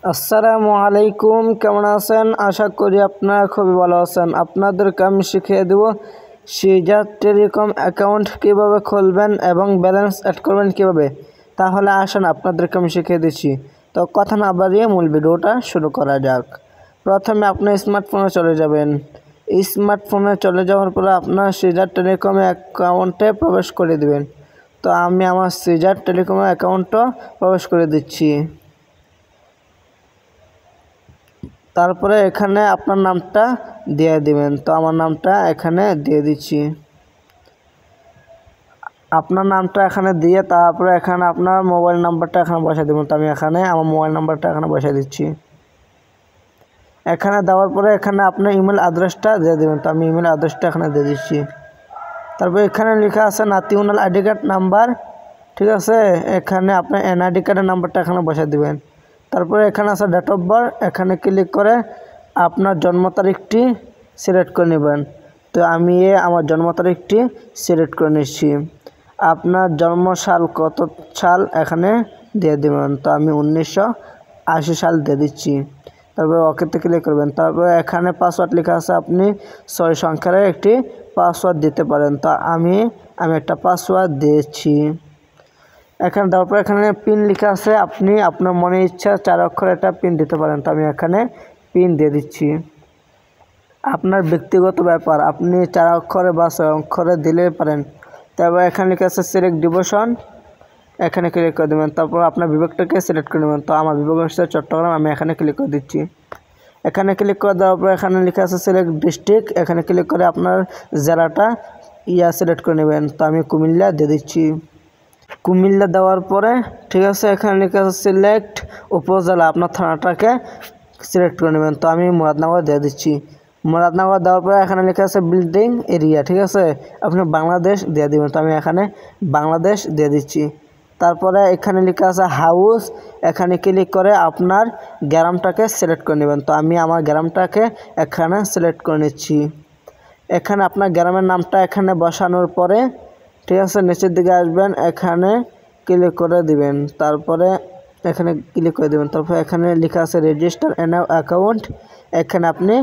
আসসালামু আলাইকুম, কেমন আছেন? আশা করি আপনারা খুবই ভালো আছেন। আপনাদেরকে আমি শিখিয়ে দেব সিজার টেলিকম অ্যাকাউন্ট কীভাবে খুলবেন এবং ব্যালেন্স অ্যাড করবেন কীভাবে। তাহলে আসেন আপনাদেরকে আমি শিখিয়ে দিচ্ছি। তো কথা না বাড়িয়ে মূল ভিডিওটা শুরু করা যাক। প্রথমে আপনার স্মার্টফোনে চলে যাবেন। স্মার্টফোনে চলে যাওয়ার পরে আপনার সিজার টেলিকম অ্যাকাউন্টে প্রবেশ করে দেবেন। তো আমি আমার সিজার টেলিকম অ্যাকাউন্টটা প্রবেশ করে দিচ্ছি। তারপরে এখানে আপনার নামটা দিয়ে দিবেন। তো আমার নামটা এখানে দিয়ে দিচ্ছি। আপনার নামটা এখানে দিয়ে তারপরে এখানে আপনার মোবাইল নাম্বারটা এখানে বসিয়ে দেবেন। তো আমি এখানে আমার মোবাইল নাম্বারটা এখানে বসিয়ে দিচ্ছি। এখানে দেওয়ার পরে এখানে আপনার ইমেল অ্যাড্রেসটা দিয়ে দেবেন। তো আমি ইমেল অ্যাড্রেসটা এখানে দিয়ে দিচ্ছি। তারপরে এখানে লেখা আছে ন্যাশনাল আইডি কার্ড নাম্বার, ঠিক আছে। এখানে আপনার এনআইডি কার্ডের নাম্বারটা এখানে বসিয়ে দেবেন। তারপরে এখানে আছে ডেট অফ বার্থ, এখানে ক্লিক করে আপনার জন্ম তারিখটি সিলেক্ট করে নেবেন। তো আমি আমার জন্ম তারিখটি সিলেক্ট করে নিচ্ছি। আপনার জন্ম সাল কত সাল এখানে দিয়ে দেবেন। তো আমি 1980 সাল দিয়ে দিচ্ছি। তারপরে ওকেতে ক্লিক করবেন। তারপরে এখানে পাসওয়ার্ড লেখা আছে, আপনি 6 সংখ্যার একটি পাসওয়ার্ড দিতে পারেন। তো আমি একটা পাসওয়ার্ড দিয়েছি। এখানে দেওয়ার পর এখানে পিন লেখা আছে, আপনি আপনার মনে ইচ্ছা 4 অক্ষরের একটা পিন দিতে পারেন। তো আমি এখানে পিন দিয়ে দিচ্ছি। আপনার ব্যক্তিগত ব্যাপার, আপনি 4 অক্ষরে বা 6 অক্ষরে দিলে পারেন। তারপর এখানে লেখা আছে সিলেক্ট ডিভিশন, এখানে ক্লিক করে দেবেন। তারপর আপনার বিভাগটাকে সিলেক্ট করে নেবেন। তো আমার বিভাগ হচ্ছে চট্টগ্রাম, আমি এখানে ক্লিক করে দিচ্ছি। এখানে ক্লিক করে দেওয়ার পর এখানে লেখা আছে সিলেক্ট ডিস্ট্রিক্ট, এখানে ক্লিক করে আপনার জেলাটা সিলেক্ট করে নেবেন। তো আমি কুমিল্লা দিয়ে দিচ্ছি। কুমিল্লা দেওয়ার পরে ঠিক আছে, এখানে লেখা আছে সিলেক্ট উপজেলা, আপনার থানাটাকে সিলেক্ট করে নেবেন। তো আমি মুরাদনগর দিয়ে দিচ্ছি। মুরাদনগর দেওয়ার পরে এখানে লেখা আছে বিল্ডিং এরিয়া, ঠিক আছে, আপনি বাংলাদেশ দিয়ে দেবেন। তো আমি এখানে বাংলাদেশ দিয়ে দিচ্ছি। তারপরে এখানে লেখা আছে হাউস, এখানে ক্লিক করে আপনার গ্রামটাকে সিলেক্ট করে নেবেন। তো আমি আমার গ্রামটাকে এখানে সিলেক্ট করে নিচ্ছি। এখানে আপনার গ্রামের নামটা এখানে বসানোর পরে ঠিক আছে, নিচের দিকে আসবেন, এখানে ক্লিক করে দিবেন। তারপরে এখানে ক্লিক করে দেবেন। তারপর এখানে লেখা আছে রেজিস্টার এন অ্যাকাউন্ট, এখানে আপনি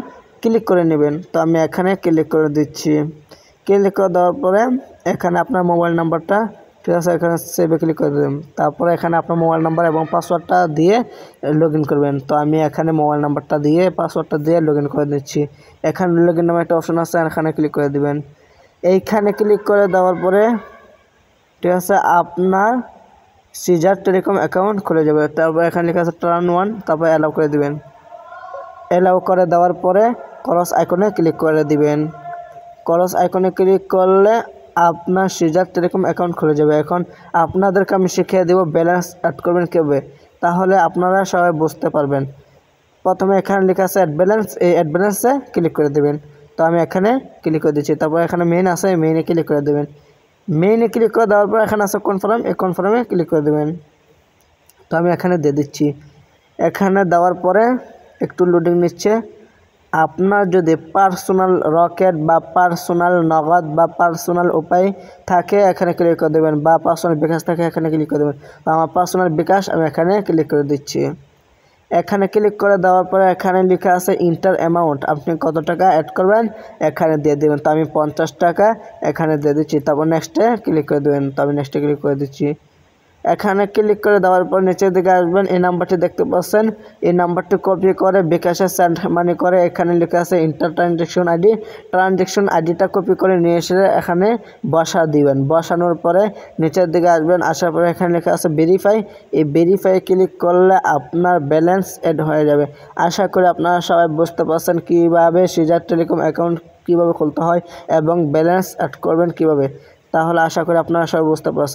ক্লিক করে নেবেন। তো আমি এখানে ক্লিক করে দিচ্ছি। ক্লিক করে দেওয়ার পরে এখানে আপনার মোবাইল নাম্বারটা ঠিক আছে, এখানে সেভে ক্লিক করে দেবেন। তারপরে এখানে আপনার মোবাইল নাম্বার এবং পাসওয়ার্ডটা দিয়ে লগ ইন করবেন। তো আমি এখানে মোবাইল নাম্বারটা দিয়ে পাসওয়ার্ডটা দিয়ে লগ ইন করে দিচ্ছি। এখানে লগ ইন নামে একটা অপশন আছে, এখানে ক্লিক করে দিবেন। এইখানে ক্লিক করে দেওয়ার পরে ঠিক আছে, আপনার সিজার টেলিকম অ্যাকাউন্ট খুলে যাবে। তারপর এখানে লেখা আছে টার্ন 1, তারপর অ্যালাউ করে দিবেন। অ্যালাউ করে দেওয়ার পরে ক্রস আইকনে ক্লিক করে দিবেন। ক্রস আইকনে ক্লিক করলে আপনার সিজার টেলিকম অ্যাকাউন্ট খুলে যাবে। এখন আপনাদেরকে আমি শিখিয়ে দেব ব্যালেন্স অ্যাড করবেন কীভাবে, তাহলে আপনারা সবাই বুঝতে পারবেন। প্রথমে এখানে লেখা আছে অ্যাড ব্যালেন্স, এই অ্যাড ব্যালেন্সে ক্লিক করে দেবেন। তো আমি এখানে ক্লিক করে দিচ্ছি। তারপর এখানে মেইন আছে, মেইনে ক্লিক করে দেবেন। মেইনে ক্লিক করে দেওয়ার পর এখানে আছে কনফার্ম, এই কনফার্মে ক্লিক করে দেবেন। তো আমি এখানে দিয়ে দিচ্ছি। এখানে দেওয়ার পরে একটু লোডিং নিচ্ছে। আপনার যদি পার্সোনাল রকেট বা পার্সোনাল নগদ বা পার্সোনাল উপায় থাকে এখানে ক্লিক করে দেবেন, বা পার্সোনাল বিকাশ থাকে এখানে ক্লিক করে দেবেন। তো আমার পার্সোনাল বিকাশ, আমি এখানে ক্লিক করে দিচ্ছি। এখানে ক্লিক করে দেওয়ার পরে এখানে লেখা আছে ইন্টার অ্যামাউন্ট, আপনি কত টাকা অ্যাড করবেন এখানে দিয়ে দেবেন। তো আমি 50 টাকা এখানে দিয়ে দিচ্ছি। তারপর নেক্সটে ক্লিক করে দেবেন। তো আমি নেক্সটে ক্লিক করে দিচ্ছি। এখানে ক্লিক করে দেওয়ার পর নিচের দিকে আসবেন, এই নাম্বারটি দেখতে পাচ্ছেন, এই নাম্বারটি কপি করে বিকাশে সেন্ড মানি করে এখানে লেখা আছে ইন্টার ট্রানজ্যাকশন আইডি, ট্রানজ্যাকশন আইডিটা কপি করে নিয়ে এসে এখানে বসা দিবেন। বসানোর পরে নিচের দিকে আসবেন, আসার পরে এখানে লেখা আছে ভেরিফাই, এই ভেরিফাই ক্লিক করলে আপনার ব্যালেন্স অ্যাড হয়ে যাবে। আশা করি আপনারা সবাই বুঝতে পারছেন কীভাবে সিজার টেলিকম অ্যাকাউন্ট কীভাবে খুলতে হয় এবং ব্যালেন্স অ্যাড করবেন কীভাবে। তাহলে আশা করি আপনারা সবাই বুঝতে পারছেন।